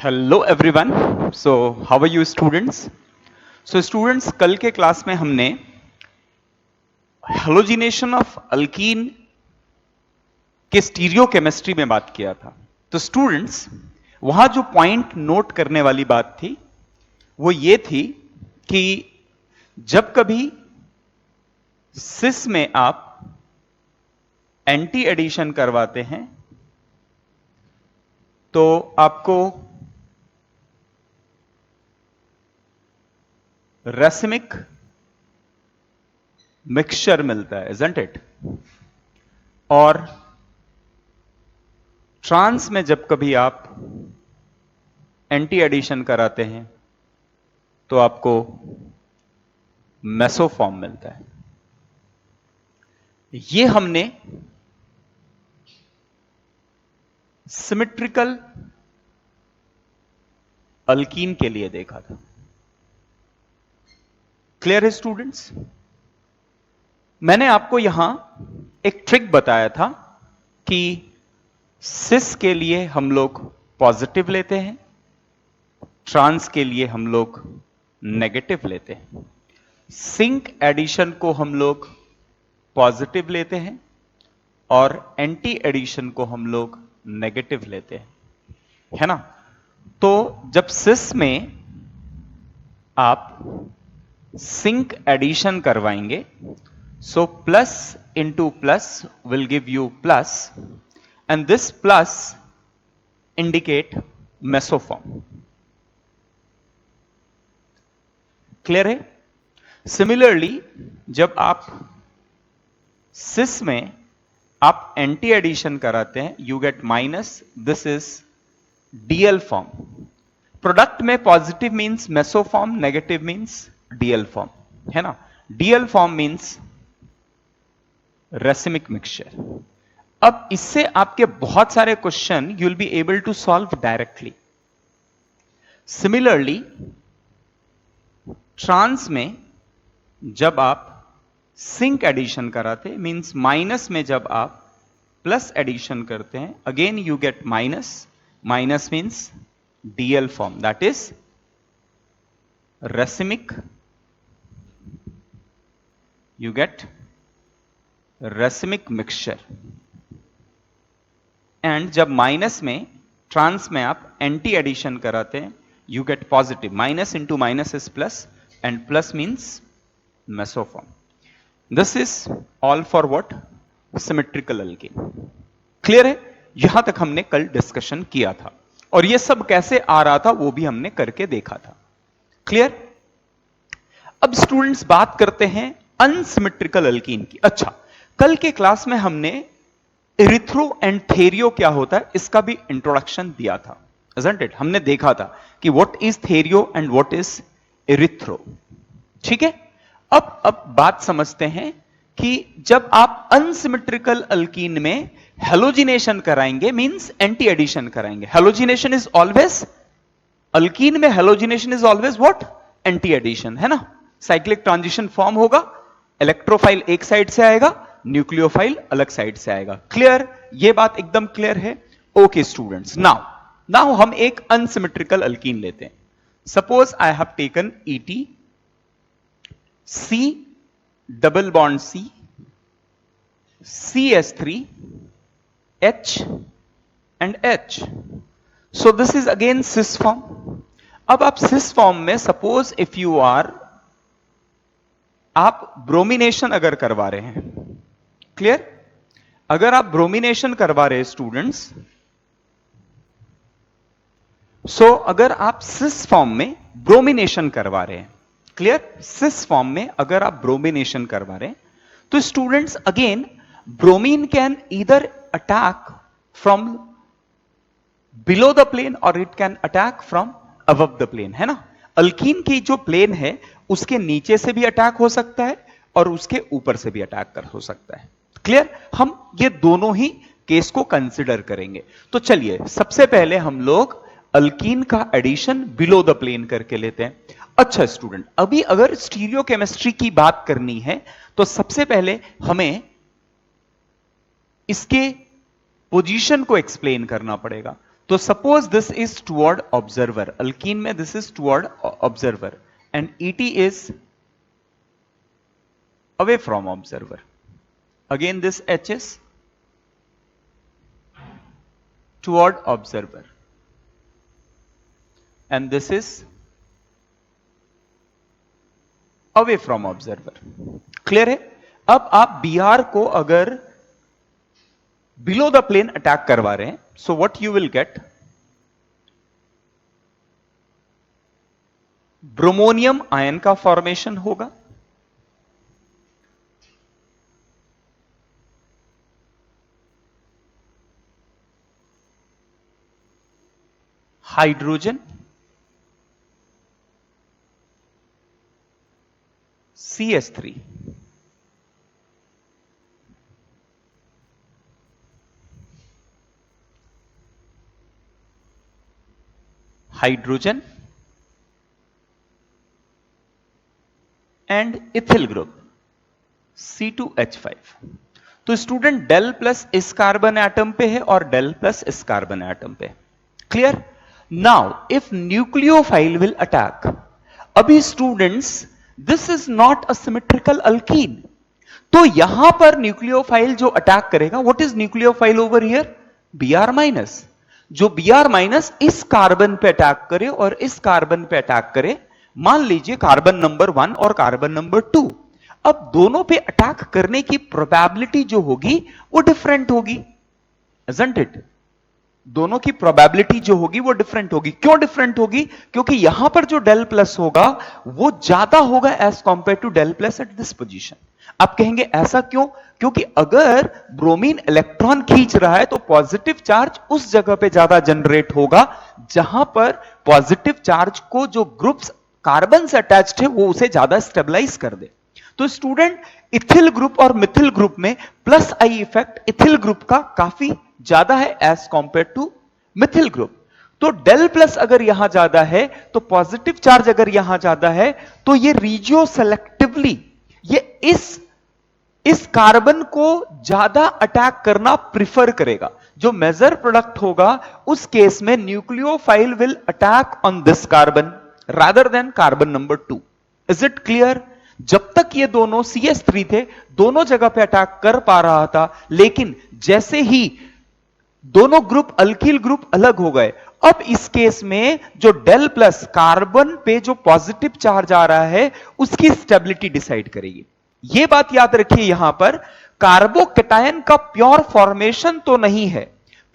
Hello everyone. So how are you students? So students, कल के class में हमने हेलोजिनेशन ऑफ अल्कीन के स्टीरियो केमिस्ट्री में बात किया था। तो स्टूडेंट्स, वहां जो पॉइंट नोट करने वाली बात थी वो ये थी कि जब कभी सिस में आप एंटी एडिशन करवाते हैं तो आपको रेसिमिक मिक्सचर मिलता है, इजंट इट? और ट्रांस में जब कभी आप एंटी एडिशन कराते हैं तो आपको मेसोफॉर्म मिलता है। ये हमने सिमेट्रिकल अल्कीन के लिए देखा था। क्लियर है स्टूडेंट्स? मैंने आपको यहां एक ट्रिक बताया था कि सिस के लिए हम लोग पॉजिटिव लेते हैं, ट्रांस के लिए हम लोग नेगेटिव लेते हैं। सिंक एडिशन को हम लोग पॉजिटिव लेते हैं और एंटी एडिशन को हम लोग नेगेटिव लेते हैं, है ना? तो जब सिस में आप सिंक एडिशन करवाएंगे, so plus into plus will give you plus, and this plus indicate mesoform. Clear है? सिमिलरली जब आप सिस में आप एंटी एडिशन कराते हैं, you get minus, this is DL form. Product में positive means mesoform, negative means DL form, है ना? DL form means racemic mixture. अब इससे आपके बहुत सारे question you will be able to solve directly. Similarly trans में जब आप सिंक एडिशन कराते मींस माइनस में जब आप प्लस एडिशन करते हैं, again you get minus, minus means DL form, that is racemic, you get racemic mixture. And जब माइनस में ट्रांस में आप एंटी एडिशन कराते हैं, you get positive, minus into minus is plus and plus means mesoform. This is all for what? Symmetrical alkene. Clear है? यहां तक हमने कल डिस्कशन किया था और यह सब कैसे आ रहा था वो भी हमने करके देखा था। क्लियर? अब स्टूडेंट्स बात करते हैं अनसिमेट्रिकल अल्कीन की। अच्छा, कल के क्लास में हमने इरिथ्रो एंड थेरियो क्या होता है इसका भी इंट्रोडक्शन दिया था, isn't it? हमने देखा था कि what is threo and what is erythro. ठीक है? अब बात समझते हैं कि जब आप अनसिमेट्रिकल अल्कीन में हेलोजिनेशन कराएंगे मींस एंटी एडिशन कराएंगे, हेलोजिनेशन इज ऑलवेज, अल्कीन में halogenation is always what? Anti addition, है ना? साइक्लिक ट्रांजिशन फॉर्म होगा, इलेक्ट्रोफाइल एक साइड से आएगा, न्यूक्लियोफाइल अलग साइड से आएगा। क्लियर? ये बात एकदम क्लियर है? ओके स्टूडेंट्स, नाउ हम एक अनसिमेट्रिकल अल्कीन लेते हैं। Suppose I have taken ET, C double bond C, CS3, H and H। So this is again cis form. अब आप सिस फॉर्म में सपोज इफ यू आर, आप bromination अगर करवा रहे हैं, क्लियर? अगर आप ब्रोमिनेशन करवा रहे हैं स्टूडेंट्स, सो अगर आप सिस फॉर्म में ब्रोमिनेशन करवा रहे हैं, क्लियर? सिस फॉर्म में अगर आप ब्रोमिनेशन करवा रहे हैं तो students again bromine can either attack from below the plane और it can attack from above the plane, है ना? अल्कीन की जो प्लेन है उसके नीचे से भी अटैक हो सकता है और उसके ऊपर से भी अटैक हो सकता है। क्लियर? हम ये दोनों ही केस को कंसिडर करेंगे। तो चलिए सबसे पहले हम लोग अल्कीन का एडिशन बिलो द प्लेन करके लेते हैं। अच्छा स्टूडेंट, अभी अगर स्टीरियो केमिस्ट्री की बात करनी है तो सबसे पहले हमें इसके पोजीशन को एक्सप्लेन करना पड़ेगा। तो तो suppose this is toward observer, alkene में this is toward observer and it is away from observer. Again this H is toward observer and this is away from observer. Clear है? अब आप Br को अगर below the plane attack करवा रहे हैं, so what you will get? Bromonium ion का formation होगा, hydrogen CH3, hydrogen and ethyl group C2H5. तो स्टूडेंट डेल प्लस इस कार्बन एटम पे है और डेल प्लस इस कार्बन एटम पे. Clear? Now if nucleophile will attack, अभी students this is not a symmetrical alkene, तो यहां पर न्यूक्लियोफाइल जो अटैक करेगा, what is nucleophile over here? Br minus. जो Br माइनस इस कार्बन पे अटैक करे और इस कार्बन पे अटैक करे, मान लीजिए कार्बन नंबर 1 और कार्बन नंबर 2, अब दोनों पे अटैक करने की प्रोबेबिलिटी जो होगी वो डिफरेंट होगी, isn't it? दोनों की प्रोबेबिलिटी जो होगी वो डिफरेंट होगी. क्यों डिफरेंट होगी? क्योंकि यहां पर जो डेल प्लस होगा वो ज्यादा होगा as compare to del plus at this position. आप कहेंगे ऐसा क्यों? क्योंकि अगर ब्रोमीन इलेक्ट्रॉन खींच रहा है तो पॉजिटिव चार्ज उस जगह पे ज्यादा जनरेट होगा जहां पर पॉजिटिव चार्ज को जो ग्रुप्स कार्बन से अटैच्ड है वो उसे ज्यादा स्टेबलाइज कर दे. तो स्टूडेंट इथिल ग्रुप और मिथिल ग्रुप में plus I effect ethyl group का काफी ज्यादा है as compare to methyl group. तो डेल प्लस अगर यहां ज्यादा है तो पॉजिटिव चार्ज अगर यहां ज्यादा है तो ये रीजियो सेलेक्टिवली ये इस कार्बन को ज्यादा अटैक करना प्रिफर करेगा. जो मेजर प्रोडक्ट होगा उस केस में nucleophile will attack on this carbon rather than carbon number 2. Is it clear? जब तक ये दोनों CH3 थे दोनों जगह पे अटैक कर पा रहा था, लेकिन जैसे ही दोनों ग्रुप अल्किल ग्रुप अलग हो गए, अब इस केस में जो डेल प्लस कार्बन पे जो पॉजिटिव चार्ज आ रहा है उसकी स्टेबिलिटी डिसाइड करेगी. यह बात याद रखिए, यहां पर कार्बोकेटायन का प्योर फॉर्मेशन तो नहीं है,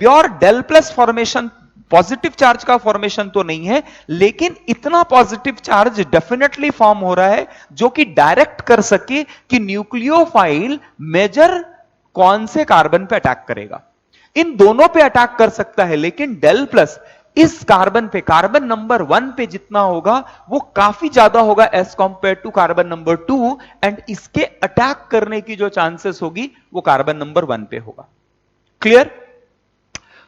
pure del plus formation positive charge का फॉर्मेशन तो नहीं है, लेकिन इतना पॉजिटिव चार्ज डेफिनेटली फॉर्म हो रहा है जो कि डायरेक्ट कर सके कि न्यूक्लियोफाइल मेजर कौन से कार्बन पे अटैक करेगा. इन दोनों पे अटैक कर सकता है, लेकिन डेल प्लस इस कार्बन पे कार्बन नंबर 1 पे जितना होगा वो काफी ज्यादा होगा as compare to carbon number 2 and इसके अटैक करने की जो चांसेस होगी वो कार्बन नंबर 1 पे होगा. क्लियर?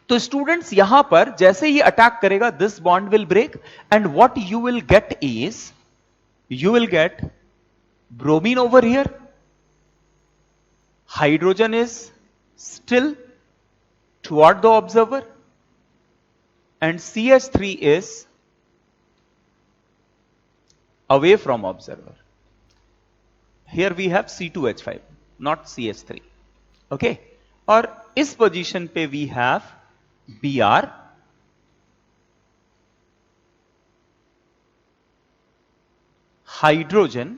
तो स्टूडेंट्स यहां पर जैसे ही अटैक करेगा this bond will break and what you will get is you will get bromine over here, hydrogen is still toward the observer and CH3 is away from observer. Here we have C2H5 not CH3. okay, और इस position पे we have Br hydrogen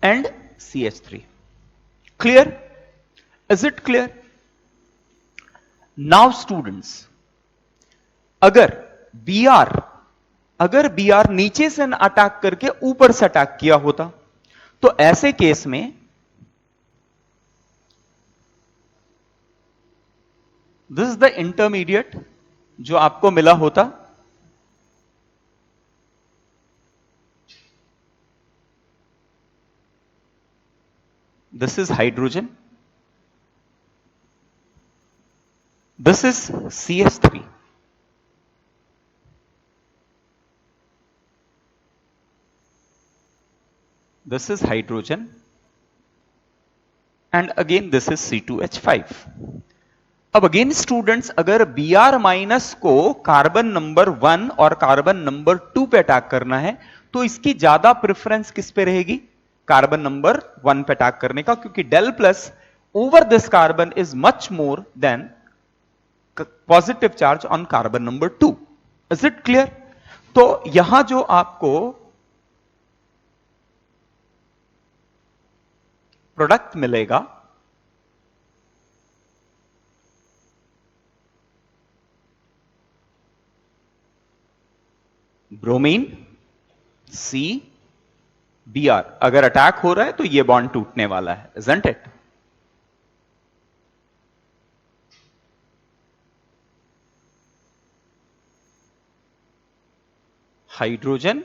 and CH3. Clear? Is it clear? Now students, अगर Br नीचे से attack करके ऊपर से attack किया होता तो ऐसे केस में दिस इज द इंटरमीडिएट जो आपको मिला होता, this is hydrogen, this is CH3, this is hydrogen and again this is C2H5. अब अगेन स्टूडेंट्स, अगर Br माइनस को कार्बन नंबर 1 और कार्बन नंबर 2 पे अटैक करना है तो इसकी ज्यादा प्रेफरेंस किस पे रहेगी? कार्बन नंबर 1 पे अटैक करने का, क्योंकि del plus over this carbon is much more than positive charge on carbon number 2. Is it clear? तो यहां जो आपको प्रोडक्ट मिलेगा ब्रोमीन सी Br, अगर अटैक हो रहा है तो ये बॉन्ड टूटने वाला है, isn't it? Hydrogen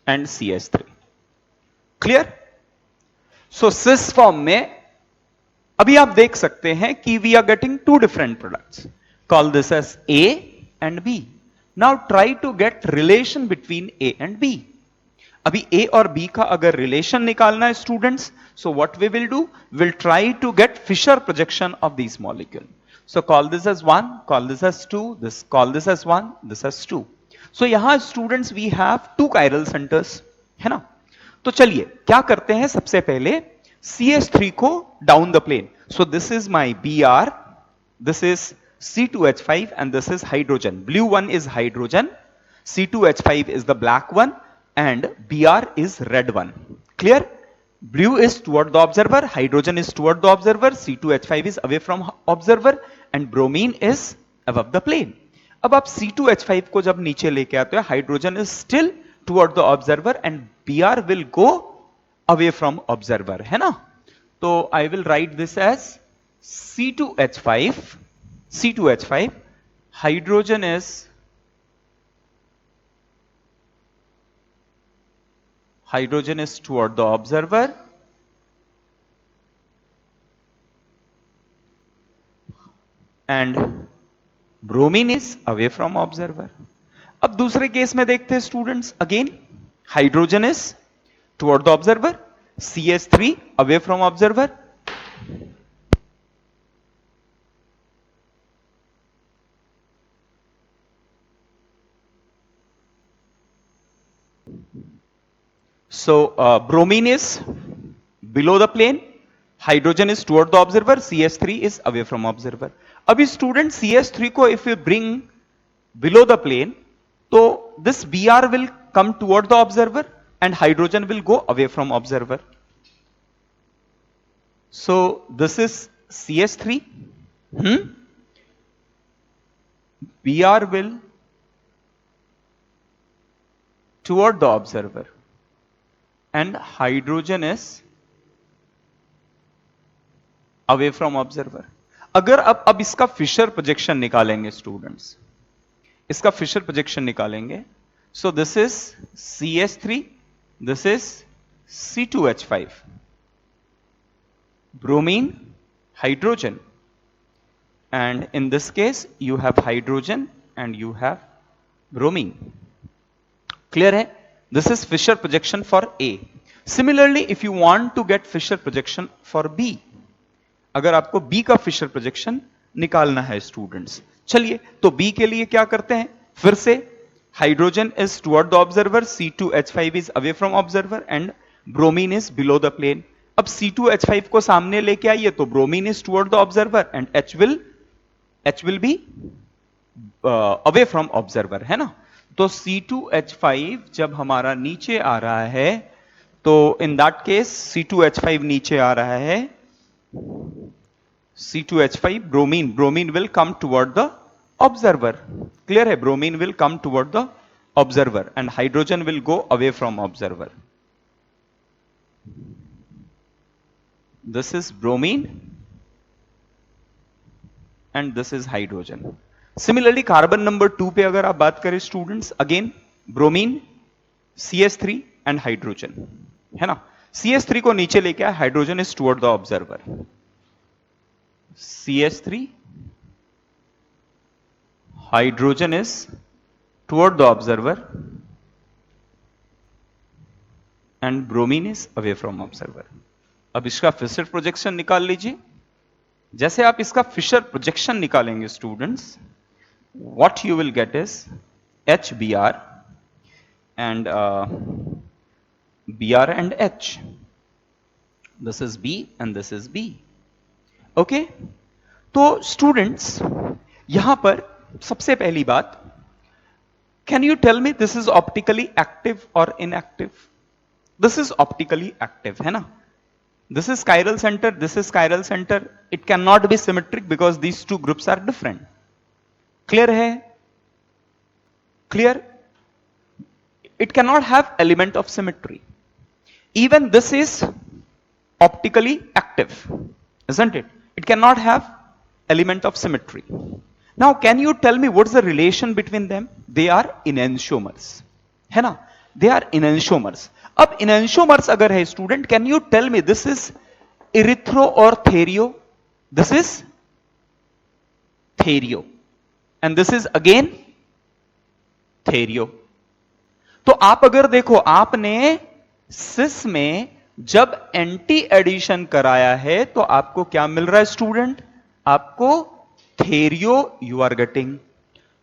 and CH3. Clear? So cis form में अभी आप देख सकते हैं कि we are getting two different products. Call this as A and B. Now try to get relation between A and B. अभी A और B का अगर रिलेशन निकालना है students, so what we will do, will try to get Fischer projection of this molecule. So call this as 1, call this as 2, call this as 1, this as 2. So यहां students we have two chiral centers, है ना? तो चलिए क्या करते हैं, सबसे पहले CH3 को down the plane. So this is my Br, this is C2H5 and this is hydrogen. Blue one is hydrogen, C2H5 is the black one and Br is red one. Clear? Blue is toward the observer, hydrogen is toward the observer, C2H5 is away from observer and bromine is above the plane. अब आप C2H5 को जब नीचे लेके आते हो, hydrogen is still toward the observer and Br will go away from observer, है ना? तो I will write this as C2H5, hydrogen is toward the observer and bromine is away from observer. अब दूसरे केस में देखते हैं students, again hydrogen is toward the observer, CH3 away from observer. So bromine is below the plane, hydrogen is toward the observer, CH3 is away from observer. अभी student CH3 को if you bring below the plane, तो this Br will come toward the observer and hydrogen will go away from observer. So this is CH3. Br will toward the observer and hydrogen is away from observer. अगर अब इसका Fisher projection निकालेंगे students, इसका Fisher projection निकालेंगे, सो this is CH3, this is C2H5, bromine, hydrogen, and in this case you have hydrogen and you have bromine. Clear है? This is Fisher projection for A. Similarly, if you want to get Fisher projection for B, अगर आपको B का Fisher projection निकालना है students, चलिए तो B के लिए क्या करते हैं, फिर से hydrogen is toward the observer, C2H5 is away from observer and bromine is below the plane. अब C2H5 को सामने लेके आइए तो bromine is toward the observer and H will be away from observer, है ना? तो C2H5 जब हमारा नीचे आ रहा है तो इन दैट केस C2H5 नीचे आ रहा है, C2H5 bromine will come toward the observer. Clear है? Bromine will come toward the observer and hydrogen will go away from observer. This is bromine and this is hydrogen. Similarly, carbon number 2 पे अगर आप बात करें students, again bromine, CH3 and hydrogen, है ना? CH3 को नीचे लेके आए, hydrogen is toward the observer, CH3, hydrogen is toward the observer and bromine is away from observer. अब इसका फिशर प्रोजेक्शन निकाल लीजिए. जैसे आप इसका फिशर प्रोजेक्शन निकालेंगे students, what you will get is HBr and Br and H. This is B and this is B. Okay? तो students यहां पर सबसे पहली बात, can you tell me this is optically active or inactive? This is optically active, है ना? This is chiral center, this is chiral center. It cannot be symmetric because these two groups are different. Clear है? Clear? It cannot have element of symmetry. Even this is optically active, isn't it? It cannot have element of symmetry. Now, can you tell me what's the relation between them? They are enantiomers, है ना? They are enantiomers. अब enantiomers अगर है student, can you tell me this is erythro or therio? This is therio, and this is again therio. तो आप अगर देखो, आपने सिस में जब एंटी एडिशन कराया है तो आपको क्या मिल रहा है स्टूडेंट? आपको थेरियो यू आर गेटिंग.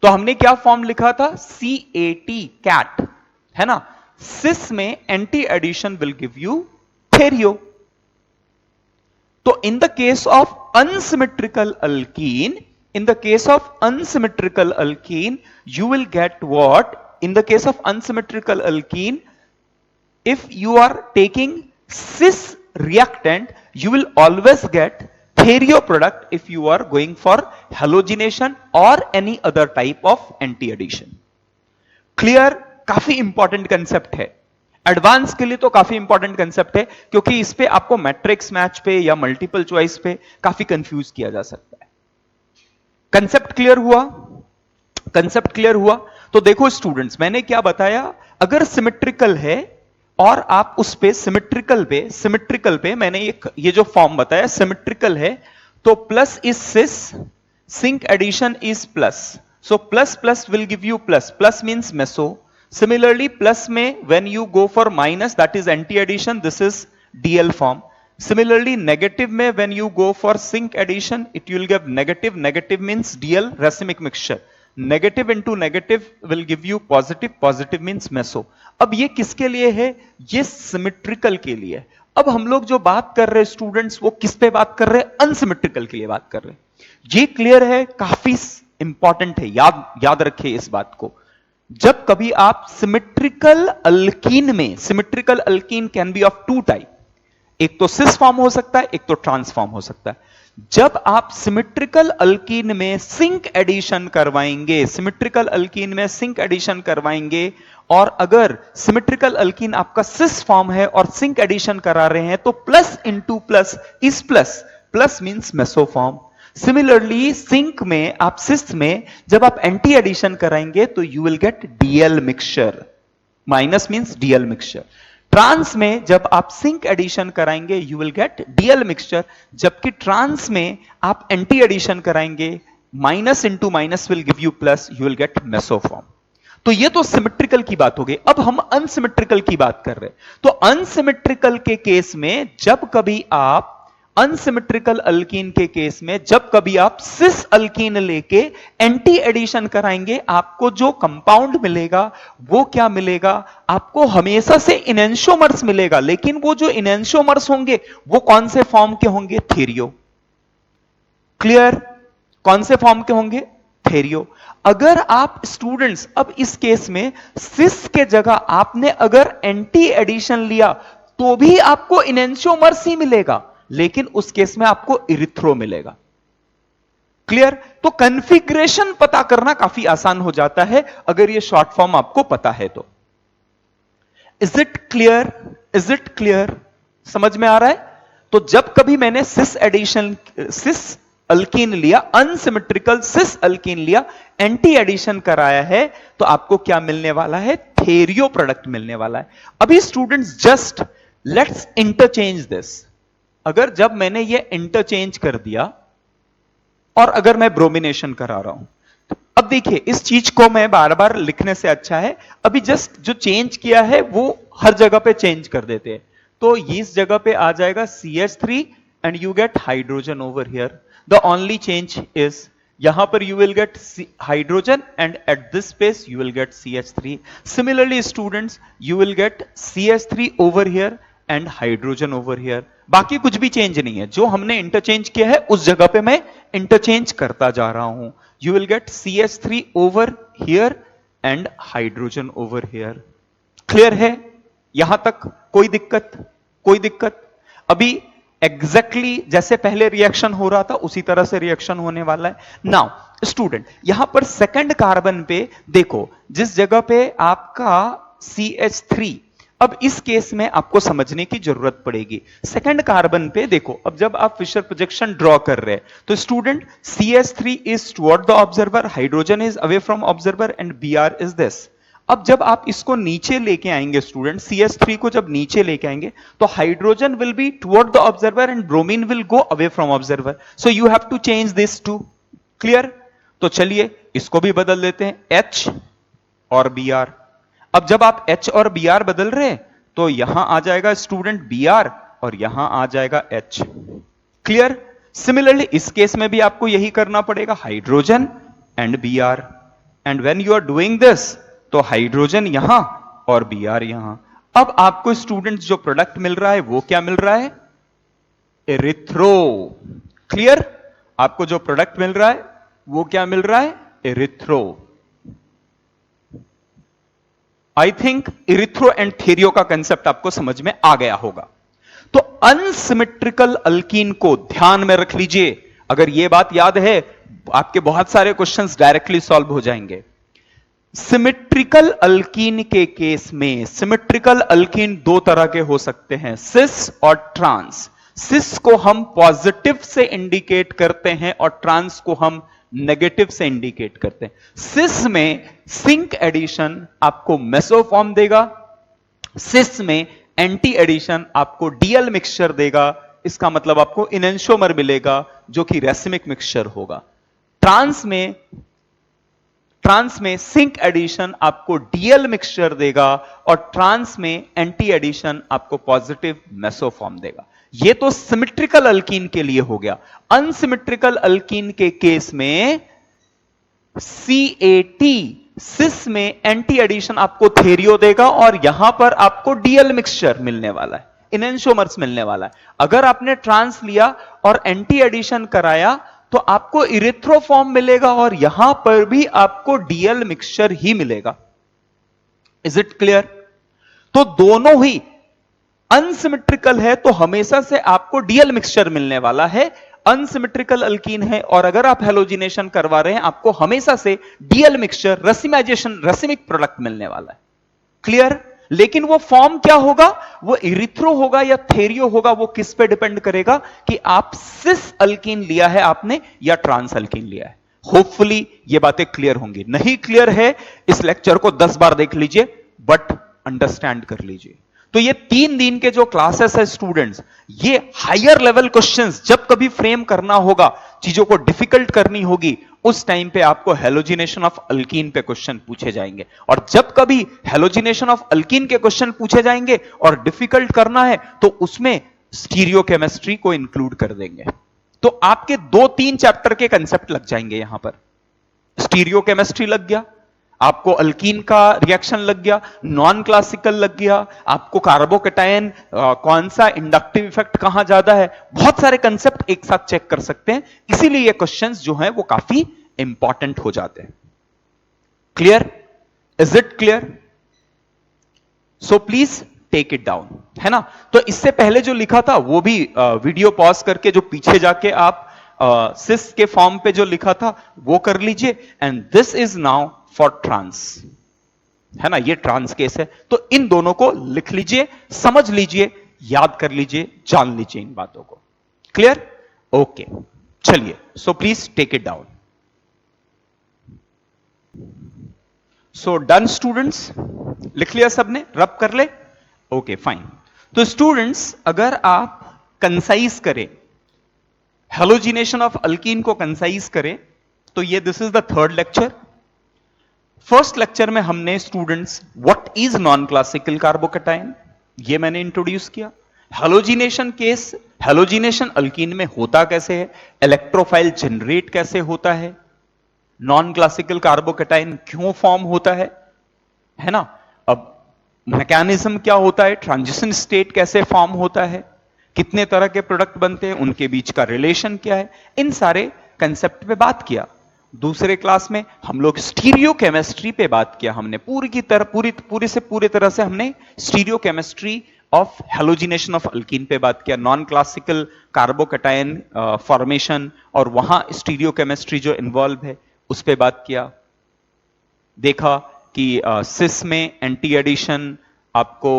तो हमने क्या फॉर्म लिखा था? CAT, कैट, है ना? सिस में anti addition will give you threo. तो in the case of unsymmetrical alkene, in the case of unsymmetrical alkene, you will get what? In the case of unsymmetrical alkene, if you are taking cis reactant, you will always get therio product if you are going for halogenation or any other type of anti-addition. Clear? काफी important concept है. Advance के लिए तो काफी important concept है, क्योंकि इस पे आपको मैट्रिक्स मैच पे या मल्टीपल चॉइस पे काफी कंफ्यूज किया जा सकता है. कंसेप्ट क्लियर हुआ? कंसेप्ट क्लियर हुआ? तो देखो स्टूडेंट्स, मैंने क्या बताया, अगर सिमेट्रिकल है और आप उस पे सिमेट्रिकल पे मैंने ये जो फॉर्म बताया सिमेट्रिकल है, तो plus is cis, syn addition is plus, so plus plus will give you plus, plus means meso. Similarly plus में when you go for minus, that is anti addition, this is DL form. Similarly, negative में when you go for sink addition, it will give negative. Negative means DL, racemic mixture. Negative into negative will give you positive. Positive means meso. अब ये किसके लिए है? ये symmetrical के लिए. अब हम लोग जो बात कर रहे हैं स्टूडेंट्स, वो किस पे बात कर रहे हैं? अनसिमेट्रिकल के लिए बात कर रहे हैं. ये क्लियर है? काफी इंपॉर्टेंट है, याद रखिए इस बात को. जब कभी आप सिमेट्रिकल अल्कीन में, symmetrical alkene can be of two type, एक तो सिस फॉर्म हो सकता है, एक तो ट्रांस फॉर्म हो सकता है. जब आप सिमेट्रिकल अल्कीन में सिंक एडिशन करवाएंगे, सिमेट्रिकल अल्कीन में सिंक एडिशन करवाएंगे, और अगर सिमेट्रिकल अल्कीन आपका सिस फॉर्म है और सिंक एडिशन करा रहे हैं, तो plus into plus is plus, plus means meso form. Similarly syn में, आप सिस में जब आप एंटी एडिशन कराएंगे तो you will get DL mixture, minus means DL mixture. Trans में जब आप सिंक एडिशन कराएंगे you will get DL mixture, जबकि ट्रांस में आप एंटी एडिशन कराएंगे, minus into minus will give you plus, you will get meso form. तो ये तो सिमेट्रिकल की बात हो गई. अब हम अनसिमेट्रिकल की बात कर रहे हैं. तो अनसिमेट्रिकल के केस में, जब कभी आप अनसिमेट्रिकल अल्कीन के केस में जब कभी आप सिस अल्कीन लेके एंटी एडिशन कराएंगे, आपको जो कंपाउंड मिलेगा वो क्या मिलेगा? आपको हमेशा से इनेंशियोमर्स मिलेगा, लेकिन वो जो इनेंशियोमर्स होंगे वो कौन से फॉर्म के होंगे? थेरियो. क्लियर? कौन से फॉर्म के होंगे? थेरियो. अगर आप स्टूडेंट्स, अब इस केस में सिस के जगह आपने अगर एंटी एडिशन लिया तो भी आपको इनेंशियोमर्स ही मिलेगा, लेकिन उस केस में आपको इरिथ्रो मिलेगा. क्लियर? तो कॉन्फ़िगरेशन पता करना काफी आसान हो जाता है अगर ये शॉर्ट फॉर्म आपको पता है तो. Is it clear? Is it clear? समझ में आ रहा है? तो जब कभी मैंने सिस एडिशन, सिस अल्कीन लिया, अनसिमेट्रिकल सिस अल्कीन लिया, एंटी एडिशन कराया है, तो आपको क्या मिलने वाला है? थेरियो प्रोडक्ट मिलने वाला है. अभी students just let's interchange this. अगर जब मैंने ये इंटरचेंज कर दिया और अगर मैं ब्रोमिनेशन करा रहा हूं, तो अब देखिए इस चीज को मैं बार बार लिखने से अच्छा है, अभी जस्ट जो चेंज किया है वो हर जगह पे चेंज कर देते हैं। तो इस जगह पे आ जाएगा CH3 and you get hydrogen over here. The only change is यहां पर you will get hydrogen and at this space you will get CH3. Similarly students, you will get CH3 over here and hydrogen over here. बाकी कुछ भी change नहीं है, जो हमने interchange किया है उस जगह पे मैं इंटरचेंज करता जा रहा हूं। You will get CH3 over here and hydrogen over here. Clear है यहां तक? कोई दिक्कत? कोई दिक्कत? अभी एग्जैक्टली जैसे पहले रिएक्शन हो रहा था उसी तरह से रिएक्शन होने वाला है। नाउ स्टूडेंट, यहां पर सेकंड कार्बन पे देखो, जिस जगह पे आपका CH3, अब इस केस में आपको समझने की जरूरत पड़ेगी। सेकंड कार्बन पे देखो, अब जब आप फिशर प्रोजेक्शन ड्रॉ कर रहे हैं तो student CH3 is toward the observer, hydrogen is away from observer and Br is this. अब जब आप इसको नीचे लेके आएंगे स्टूडेंट, CH3 को जब नीचे लेके आएंगे तो hydrogen will be toward the observer and bromine will go away from observer. So you have to change this to. Clear? तो चलिए इसको भी बदल देते हैं, H और Br। अब जब आप H और Br बदल रहे हैं तो यहां आ जाएगा स्टूडेंट Br और यहां आ जाएगा H। क्लियर? सिमिलरली इस केस में भी आपको यही करना पड़ेगा, hydrogen and Br, and when you are doing this तो हाइड्रोजन यहां और Br यहां। अब आपको स्टूडेंट्स जो प्रोडक्ट मिल रहा है वो क्या मिल रहा है? एरिथ्रो। क्लियर? आपको जो प्रोडक्ट मिल रहा है वो क्या मिल रहा है? Erythro. I think erythro and threo का कंसेप्ट आपको समझ में आ गया होगा। तो अनसिमेट्रिकल अल्कीन को ध्यान में रख लीजिए। अगर यह बात याद है, आपके बहुत सारे क्वेश्चंस डायरेक्टली सॉल्व हो जाएंगे। सिमेट्रिकल अल्कीन के केस में, सिमेट्रिकल अल्कीन दो तरह के हो सकते हैं, सिस और ट्रांस। सिस को हम पॉजिटिव से इंडिकेट करते हैं और ट्रांस को हम नेगेटिव से इंडिकेट करते हैं। सिस में सिंक एडिशन आपको मेसोफॉर्म देगा, सिस में एंटी एडिशन आपको डीएल मिक्सचर देगा। इसका मतलब आपको इनेंशियोमर मिलेगा जो कि रेसिमिक मिक्सचर होगा। ट्रांस में सिंक एडिशन आपको डीएल मिक्सचर देगा और ट्रांस में एंटी एडिशन आपको पॉजिटिव मेसोफॉर्म देगा। यह तो सिमेट्रिकल अल्कीन के लिए हो गया। अनसिमेट्रिकल अल्कीन के केस में CAT, सिस में एंटी एडिशन आपको थेरियो देगा और यहां पर आपको डीएल मिक्सचर मिलने वाला है, इनेंशियोमर्स मिलने वाला है। अगर आपने ट्रांस लिया और एंटी एडिशन कराया तो आपको इरिथ्रोफॉर्म मिलेगा और यहां पर भी आपको डीएल मिक्सचर ही मिलेगा। Is it clear? तो दोनों ही अनसिमेट्रिकल है तो हमेशा से आपको डीएल मिक्सचर मिलने वाला है। अनसिमेट्रिकल अल्कीन है और अगर आप हेलोजिनेशन करवा रहे हैं आपको हमेशा से DL mixture, racemisation, racemic product मिलने वाला है। क्लियर? लेकिन वो फॉर्म क्या होगा, वो इरिथ्रो होगा या थेरियो होगा, वो किस पे डिपेंड करेगा कि आप सिस अल्कीन लिया है आपने या ट्रांस अल्कीन लिया है। होपफुली ये बातें क्लियर होंगी। नहीं क्लियर है इस लेक्चर को 10 बार देख लीजिए, बट अंडरस्टैंड कर लीजिए। तो ये 3 दिन के जो क्लासेस है स्टूडेंट्स, ये हायर लेवल क्वेश्चंस जब कभी फ्रेम करना होगा, चीजों को डिफिकल्ट करनी होगी, उस टाइम पे आपको हेलोजिनेशन ऑफ अल्कीन पे क्वेश्चन पूछे जाएंगे। और जब कभी हेलोजिनेशन ऑफ अल्कीन के क्वेश्चन पूछे जाएंगे और डिफिकल्ट करना है तो उसमें स्टीरियोकेमिस्ट्री को इंक्लूड कर देंगे। तो आपके 2-3 चैप्टर के कंसेप्ट लग जाएंगे। यहां पर स्टीरियोकेमिस्ट्री लग गया, आपको अल्कीन का रिएक्शन लग गया, नॉन क्लासिकल लग गया, आपको कार्बोकेटायन कौन सा इंडक्टिव इफेक्ट कहां ज्यादा है, बहुत सारे कंसेप्ट एक साथ चेक कर सकते हैं। इसीलिए ये क्वेश्चंस जो हैं वो काफी इंपॉर्टेंट हो जाते हैं। Clear? Is it clear? So please take it down, है ना? तो इससे पहले जो लिखा था वो भी वीडियो पॉज करके जो पीछे जाके आप सिस के फॉर्म पे जो लिखा था वो कर लीजिए। And this is now for trans, है ना? ये ट्रांस केस है, तो इन दोनों को लिख लीजिए, समझ लीजिए, याद कर लीजिए, जान लीजिए इन बातों को। क्लियर? ओके, चलिए, so please take it down. So done students, लिख लिया सबने? रब कर ले? Okay fine. तो स्टूडेंट्स, अगर आप कंसाइज करें, हेलोजिनेशन ऑफ अल्कीन को कंसाइज करें, तो ये this is the 3rd lecture. First lecture में हमने students what is non classical carbocation ये मैंने इंट्रोड्यूस किया। हैलोजिनेशन केस, हैलोजिनेशन अल्कीन में होता कैसे है, इलेक्ट्रोफाइल जनरेट कैसे होता है, नॉन क्लासिकल कार्बोकैटायन क्यों फॉर्म होता है ना। अब मैकेनिज्म क्या होता है, ट्रांजिशन स्टेट कैसे फॉर्म होता है, कितने तरह के प्रोडक्ट बनते हैं, उनके बीच का रिलेशन क्या है, इन सारे कंसेप्ट पे बात किया। दूसरे क्लास में हम लोग स्टीरियो केमिस्ट्री पे बात किया, हमने पूरी तरह से हमने stereo chemistry of halogenation of alkyne पे बात किया, नॉन क्लासिकल कार्बोकैटायन फॉर्मेशन और वहां स्टीरियो केमिस्ट्री जो इन्वॉल्व है उस पे बात किया। देखा कि सिस में एंटी एडिशन आपको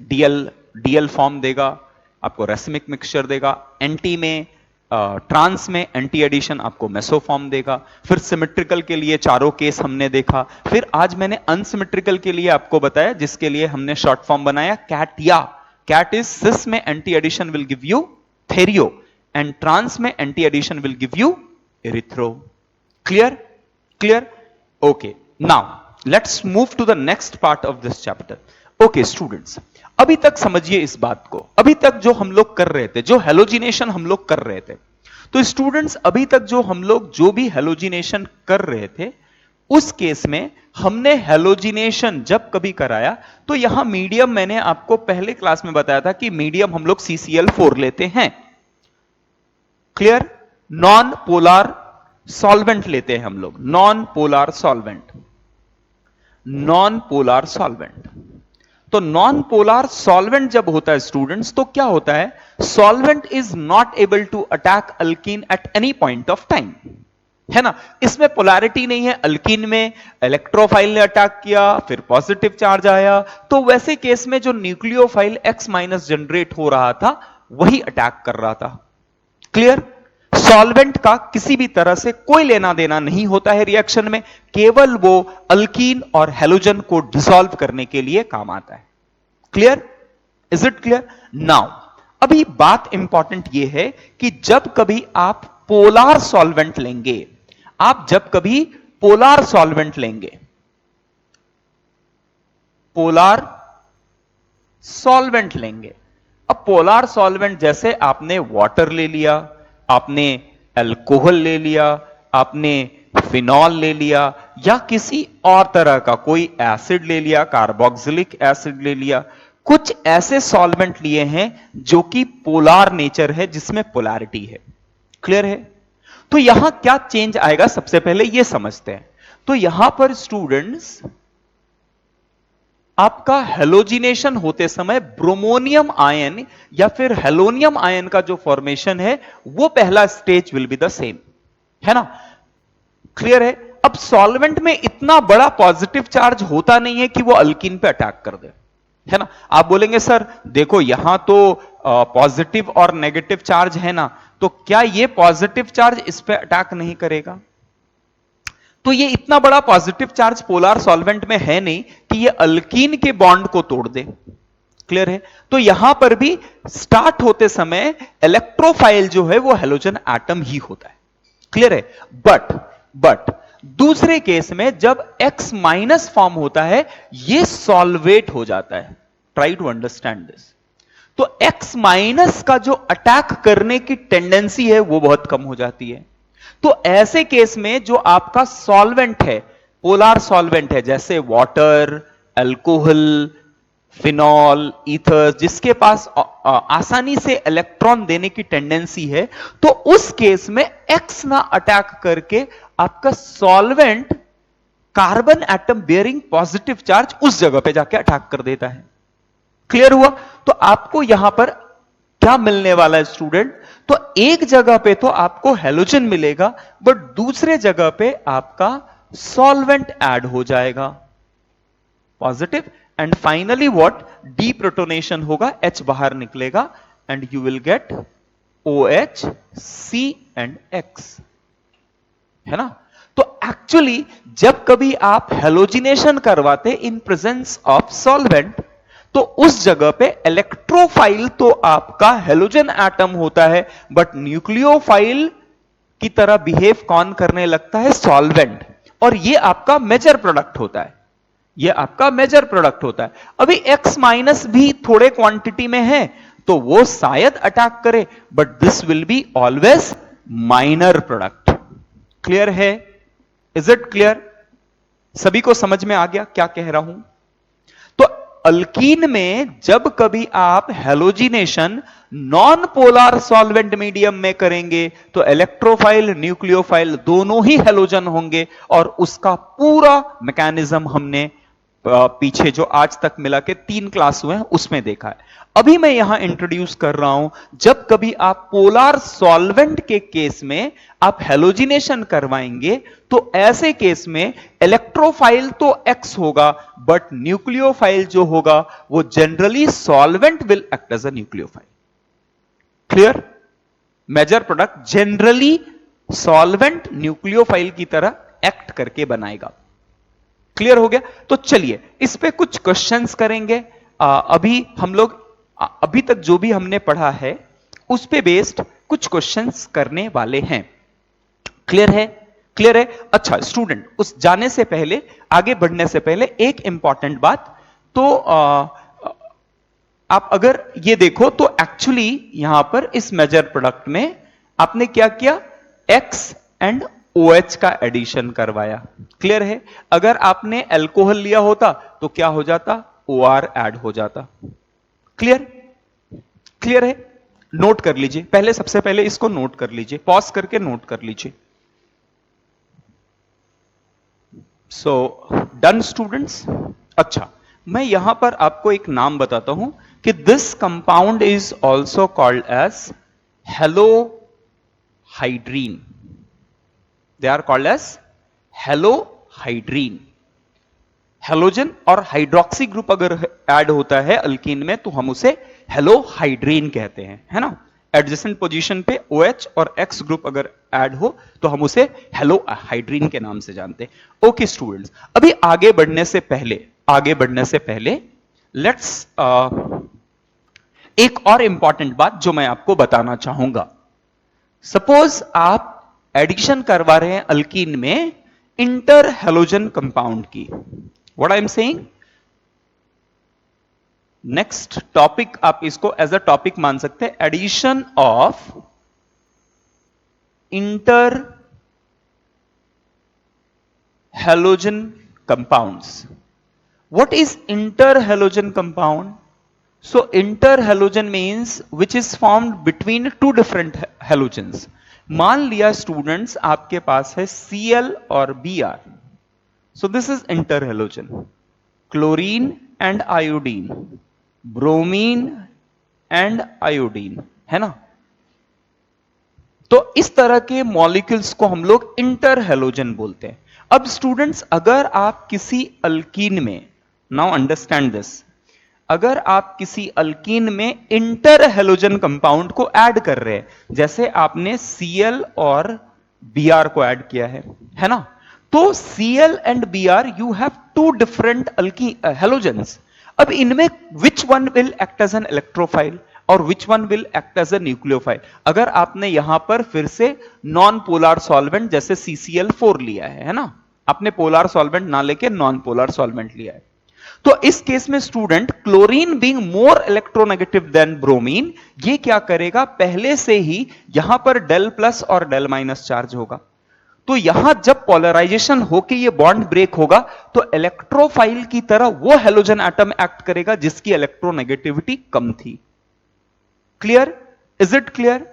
डीएल फॉर्म देगा, आपको रेसिमिक मिक्सचर देगा, एंटी में ट्रांस में एंटी एडिशन आपको मेसो फॉर्म देगा। फिर सिमेट्रिकल के लिए चारों केस हमने देखा। फिर आज मैंने अनसिमेट्रिकल के लिए आपको बताया, जिसके लिए हमने शॉर्ट फॉर्म बनाया कैटिया। कैट इज सिस में anti addition will give you threo and trans में anti addition will give you erythro. Clear clear okay, now let's move to the next part of this chapter. Okay students, अभी तक समझिए इस बात को, अभी तक जो हम लोग कर रहे थे, जो हैलोजिनेशन हम लोग कर रहे थे, तो स्टूडेंट्स अभी तक जो हम लोग जो भी हैलोजिनेशन कर रहे थे उस केस में हमने हैलोजिनेशन जब कभी कराया तो यहां मीडियम मैंने आपको पहले क्लास में बताया था कि मीडियम हम लोग CCl4 लेते हैं। क्लियर, नॉन पोलर सॉल्वेंट लेते हैं हम लोग, non polar solvent, non polar solvent. तो नॉन पोलर सॉल्वेंट जब होता है स्टूडेंट्स तो क्या होता है, solvent is not able to attack alkene at any point of time, है ना। इसमें पोलैरिटी नहीं है, अल्कीन में इलेक्ट्रोफाइल ने अटैक किया फिर पॉजिटिव चार्ज आया, तो वैसे केस में जो न्यूक्लियोफाइल X- जनरेट हो रहा था वही अटैक कर रहा था। क्लियर, सॉल्वेंट का किसी भी तरह से कोई लेना देना नहीं होता है रिएक्शन में, केवल वो अल्कीन और हैलोजन को डिसॉल्व करने के लिए काम आता है। Clear, is it clear. Now अभी बात इंपॉर्टेंट ये है कि जब कभी आप पोलर सॉल्वेंट लेंगे, आप जब कभी पोलर सॉल्वेंट लेंगे, पोलर सॉल्वेंट लेंगे, अब पोलर सॉल्वेंट जैसे आपने वाटर ले लिया, आपने अल्कोहल ले लिया, आपने फिनॉल ले लिया, या किसी और तरह का कोई एसिड ले लिया, कार्बोक्सिलिक एसिड ले लिया, कुछ ऐसे सॉल्वेंट लिए हैं जो कि पोलर नेचर है, जिसमें पोलैरिटी है। क्लियर है, तो यहां क्या चेंज आएगा सबसे पहले यह समझते हैं। तो यहां पर स्टूडेंट्स आपका हैलोजिनेशन होते समय ब्रोमोनियम आयन या फिर हेलोनियम आयन का जो फॉर्मेशन है वो पहला stage will be the same, है ना। क्लियर है, अब सॉल्वेंट में इतना बड़ा पॉजिटिव चार्ज होता नहीं है कि वो अल्कीन पे अटैक कर दे, है ना। आप बोलेंगे सर देखो यहां तो पॉजिटिव और नेगेटिव चार्ज है ना, तो क्या ये पॉजिटिव चार्ज इस पे अटैक नहीं करेगा। तो ये इतना बड़ा पॉजिटिव चार्ज पोलर सॉल्वेंट में है नहीं कि ये अल्कीन के बॉन्ड को तोड़ दे। क्लियर है, तो यहां पर भी स्टार्ट होते समय इलेक्ट्रोफाइल जो है वो हेलोजन एटम ही होता है। क्लियर है, बट दूसरे केस में जब X- फॉर्म होता है ये सॉल्वेट हो जाता है। Try to understand this. तो X- का जो अटैक करने की टेंडेंसी है वो बहुत कम हो जाती है। तो ऐसे केस में जो आपका सॉल्वेंट है, पोलर सॉल्वेंट है, जैसे वाटर, अल्कोहल, फिनॉल, ईथर, जिसके पास आसानी से इलेक्ट्रॉन देने की टेंडेंसी है, तो उस केस में X ना अटैक करके आपका solvent carbon atom bearing positive charge उस जगह पे जाके अटैक कर देता है। क्लियर हुआ, तो आपको यहां पर क्या मिलने वाला है स्टूडेंट, तो एक जगह पे तो आपको हेलोजन मिलेगा, बट दूसरे जगह पे आपका सॉल्वेंट ऐड हो जाएगा positive, and finally what, deprotonation होगा, H बाहर निकलेगा and you will gate OH, C and X, है ना। तो एक्चुअली जब कभी आप हेलोजिनेशन करवाते इन प्रेजेंस ऑफ सॉल्वेंट, तो उस जगह पे इलेक्ट्रोफाइल तो आपका हेलोजन एटम होता है, बट न्यूक्लियोफाइल की तरह बिहेव कौन करने लगता है, सॉल्वेंट। और ये आपका मेजर प्रोडक्ट होता है, ये आपका मेजर प्रोडक्ट होता है। अभी X माइनस भी थोड़े क्वांटिटी में है तो वो शायद अटैक करे, but this will be always minor product. Clear है? Is it clear? सभी को समझ में आ गया क्या कह रहा हूं? तो अल्कीन में जब कभी आप halogenation non polar solvent medium में करेंगे तो इलेक्ट्रोफाइल न्यूक्लियोफाइल दोनों ही हेलोजन होंगे, और उसका पूरा मैकेनिज्म हमने पीछे जो आज तक मिला के 3 क्लास हुए हैं उसमें देखा है। अभी मैं यहां इंट्रोड्यूस कर रहा हूं, जब कभी आप पोलर सॉल्वेंट के केस में आप हेलोजिनेशन करवाएंगे तो ऐसे केस में इलेक्ट्रोफाइल तो X होगा, बट न्यूक्लियोफाइल जो होगा वो generally solvent will act as a nucleophile. Clear? Major product generally solvent nucleophile की तरह एक्ट करके बनाएगा। क्लियर हो गया? तो चलिए इस पे कुछ क्वेश्चंस करेंगे। अभी हम लोग अभी तक जो भी हमने पढ़ा है उस पे बेस्ड कुछ क्वेश्चंस करने वाले हैं। क्लियर है? क्लियर है? अच्छा स्टूडेंट, उस जाने से पहले, आगे बढ़ने से पहले एक इंपॉर्टेंट बात, तो आप अगर ये देखो तो एक्चुअली यहां पर इस मेजर प्रोडक्ट में आपने क्या किया, X एंड OH का एडिशन करवाया। क्लियर है? अगर आपने अल्कोहल लिया होता तो क्या हो जाता, OR ऐड हो जाता। क्लियर? क्लियर है? नोट कर लीजिए, पहले सबसे पहले इसको नोट कर लीजिए, पॉज करके नोट कर लीजिए। सो डन स्टूडेंट्स? अच्छा, मैं यहां पर आपको एक नाम बताता हूं कि this compound is also called as halohydrin. They are called as halohydrin. Halogen और हाइड्रोक्सी ग्रुप अगर ऐड होता है अल्कीन में तो हम उसे हेलोहाइड्रीन कहते हैं, है ना। एडजेसेंट पोजीशन पे OH और X ग्रुप अगर ऐड हो तो हम उसे हेलोहाइड्रीन के नाम से जानते हैं। ओके स्टूडेंट्स, अभी आगे बढ़ने से पहले लेट्स एक और इंपॉर्टेंट बात जो मैं आपको बताना चाहूंगा। सपोज आप एडिशन करवा रहे हैं अल्कीन में इंटर हेलोजन कंपाउंड की। What I am saying, next topic आप इसको एज अ टॉपिक मान सकते हैं, addition of inter halogen compounds. What is inter halogen compound? So inter halogen means which is formed between 2 different halogens. मान लिया students आपके पास है Cl और Br, so this is inter halogen. Chlorine and iodine, bromine and iodine, है ना। तो इस तरह के मॉलिक्यूल्स को हम लोग इंटर हेलोजन बोलते हैं। अब स्टूडेंट्स अगर आप किसी अल्कीन में, नाउ अंडरस्टैंड दिस, अगर आप किसी अल्कीन में इंटर हेलोजन कंपाउंड को ऐड कर रहे हैं, जैसे आपने Cl और Br को ऐड किया है ना, तो Cl and Br you have 2 different halogens. अब इनमें which one will act as an electrophile और which one will act as a nucleophile? अगर आपने यहां पर फिर से नॉन पोलर सॉल्वेंट जैसे CCl4 लिया है ना, आपने पोलर सॉल्वेंट ना लेके नॉन पोलर सॉल्वेंट लिया है, तो इस केस में student chlorine being more electronegative than bromine, ये क्या करेगा, पहले से ही यहां पर डेल प्लस और डेल माइनस चार्ज होगा। तो यहां जब पोलराइजेशन होके ये बॉन्ड ब्रेक होगा तो इलेक्ट्रोफाइल की तरह वो हेलोजन एटम एक्ट करेगा जिसकी इलेक्ट्रोनेगेटिविटी कम थी। क्लियर? Is it clear?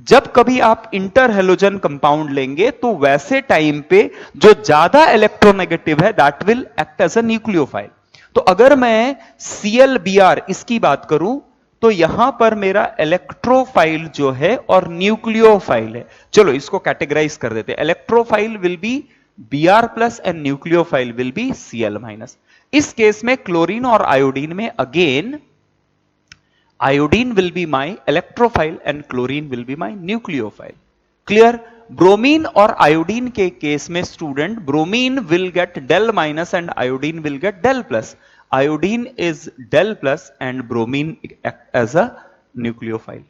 जब कभी आप इंटर हेलोजन कंपाउंड लेंगे तो वैसे टाइम पे जो ज्यादा इलेक्ट्रोनेगेटिव है that will act as a nucleophile. तो अगर मैं ClBr इसकी बात करूं तो यहां पर मेरा इलेक्ट्रोफाइल जो है और न्यूक्लियोफाइल है। चलो इसको कैटेगराइज कर देते हैं। Electrophile will be Br plus and nucleophile will be Cl minus. इस केस में क्लोरीन और आयोडीन में again iodine will be my electrophile and chlorine will be my nucleophile. Clear? Bromine और आयोडीन के केस में student bromine will get del minus and iodine will get del plus. Iodine is del plus and bromine act as a nucleophile.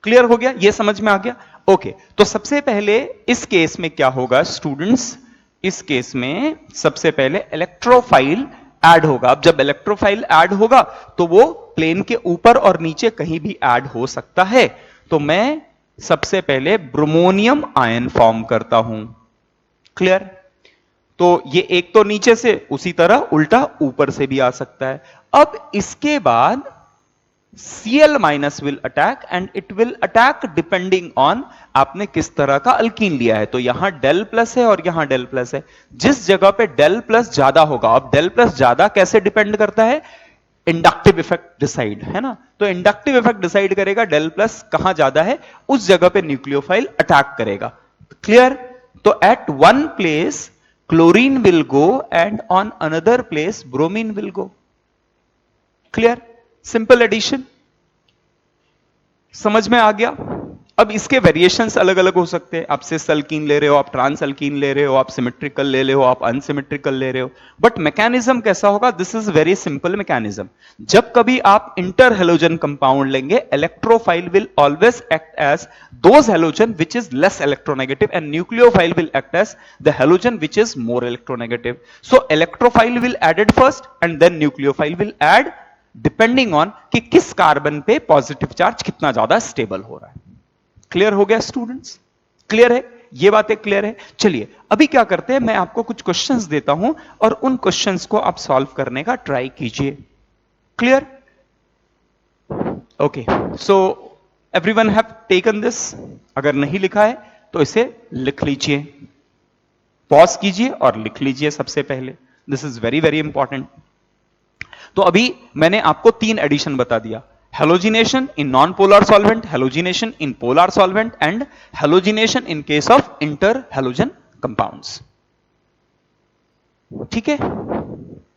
Clear हो गया? ये समझ में आ गया? Okay, तो सबसे पहले इस केस में क्या होगा स्टूडेंट्स, इस केस में सबसे पहले इलेक्ट्रोफाइल ऐड होगा। अब जब इलेक्ट्रोफाइल ऐड होगा तो वो प्लेन के ऊपर और नीचे कहीं भी ऐड हो सकता है। तो मैं सबसे पहले ब्रोमोनियम आयन फॉर्म करता हूं। क्लियर? तो ये एक तो नीचे से, उसी तरह उल्टा ऊपर से भी आ सकता है। अब इसके बाद Cl minus will attack and it will attack depending on आपने किस तरह का अल्कीन लिया है। तो यहां डेल प्लस है और यहां डेल प्लस है। जिस जगह पे डेल प्लस ज्यादा होगा, अब डेल प्लस ज्यादा कैसे डिपेंड करता है? इंडक्टिव इफेक्ट डिसाइड, है ना। तो इंडक्टिव इफेक्ट डिसाइड करेगा डेल प्लस कहां ज्यादा है, उस जगह पे न्यूक्लियोफाइल अटैक करेगा। क्लियर? तो at one place chlorine will go and on another place bromine will go. Clear? Simple addition समझ में आ गया। अब इसके वेरिएशंस अलग अलग हो सकते हैं। आप सिस अल्कीन ले रहे हो, आप ट्रांस अल्कीन ले रहे हो, आप सिमेट्रिकल ले रहे हो, आप अनसिमेट्रिकल ले रहे हो, बट मैकेनिज्म कैसा होगा? This is very simple mechanism. जब कभी आप इंटर हेलोजन कंपाउंड लेंगे, electrophile will always act as those halogen which is less electronegative and nucleophile will act as the halogen which is more electronegative. So electrophile will added first and then nucleophile will add depending on कि किस carbon पे positive charge कितना ज्यादा stable हो रहा है। Clear हो गया स्टूडेंट्स? क्लियर है? ये बातें क्लियर है? चलिए अभी क्या करते हैं, मैं आपको कुछ क्वेश्चंस देता हूं और उन क्वेश्चंस को आप सॉल्व करने का ट्राई कीजिए। Clear? Okay, so everyone have taken this? अगर नहीं लिखा है तो इसे लिख लीजिए, पॉज कीजिए और लिख लीजिए सबसे पहले। This is very very important. तो अभी मैंने आपको 3 एडिशन बता दिया: halogenation in non polar solvent, halogenation in polar solvent and halogenation in case of inter halogen compounds. ठीक है?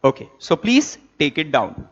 Okay, so please take it down.